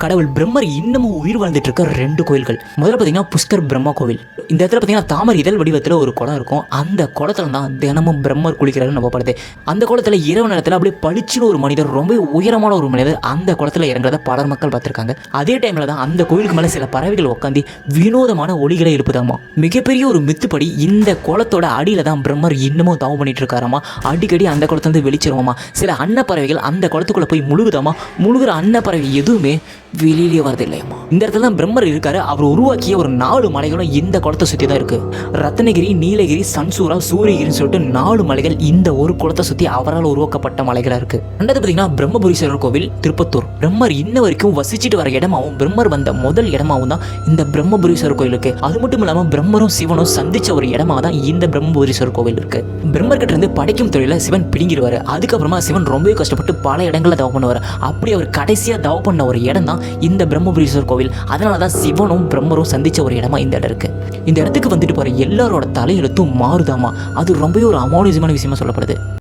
கடவுள் பிரம்மர் இன்னமும் உயிர் வாழ்ந்துட்டு இருக்க 2 கோயில்கள். முதல்ல பார்த்தீங்கன்னா புஷ்கர் பிரம்மா கோவில். இந்த இடத்துல பார்த்தீங்கன்னா தாமரை இதழ் வடிவத்தில் ஒரு குளம் இருக்கும். அந்த குளத்துல தான் தினமும் பிரம்மர் குளிக்கிறாருன்னு நம்பப்படுது. அந்த குளத்துல இரவு நேரத்தில் அப்படியே பளிச்சுன்னு ஒரு மனிதர், ரொம்ப உயரமான ஒரு மனிதர் அந்த குளத்துல இறங்குறத பலர் மக்கள் பார்த்துருக்காங்க. அதே டைம்ல தான் அந்த கோயிலுக்கு மேலே சில பறவைகள் உட்காந்து வினோதமான ஒளிகளை எழுப்புதாமா. மிகப்பெரிய ஒரு மித்துப்படி இந்த குளத்தோட அடியில தான் பிரம்மர் இன்னமும் தவம் பண்ணிட்டு இருக்காராமா. அடிக்கடி அந்த குளத்துலேருந்து வெளிச்சிருவோமா. சில அன்னப்பறவைகள் அந்த குளத்துக்குள்ள போய் முழுகுதாமா. முழுகிற அன்னப்பறவை எதுவுமே வெளியிலேயே வரது இல்லையம்மா. இந்த இடத்துல தான் பிரம்மர் இருக்காரு. அவர் உருவாக்கிய ஒரு 4 மலைகளும் இந்த குளத்தை சுற்றி தான் இருக்கு. ரத்னகிரி, நீலகிரி, சன்சூரா, சூரியகிரின்னு சொல்லிட்டு 4 மலைகள் இந்த ஒரு குளத்தை சுற்றி அவரால் உருவாக்கப்பட்ட மலைகளாக இருக்கு. ரெண்டாவது பார்த்தீங்கன்னா பிரம்மபுரீஸ்வரர் கோவில், திருப்பத்தூர். பிரம்மர் இன்ன வரைக்கும் வசிச்சுட்டு வர இடமாவும் பிரம்மர் வந்த முதல் இடமாவும் தான் இந்த பிரம்மபுரீஸ்வரர் கோயில் இருக்கு. அது மட்டும் இல்லாமல் பிரம்மரும் சிவனும் சந்திச்ச ஒரு இடமா தான் இந்த பிரம்மபுரீஸ்வரர் கோவில் இருக்கு. பிரம்மர் கிட்ட இருந்து படைக்கும் தொழில சிவன் பிடிங்கிடுவாரு. அதுக்கப்புறமா சிவன் ரொம்பவே கஷ்டப்பட்டு பல இடங்களில் தவம் பண்ணுவார். அப்படி அவர் கடைசியாக தவம் பண்ண ஒரு இடம் தான் இந்த பிரம்மபுரீஸ்வரர் கோவில். அதனால தான் சிவனும் பிரம்மரும் சந்திச்ச ஒரு இடமா இந்த இடம் இருக்கு. இந்த இடத்துக்கு வந்துட்டு போற எல்லாரோட தலையெழுத்தும் மாறுதாமா. அது ரொம்பவே ஒரு அமானுஷ்யமான விஷயமா சொல்லப்படுது.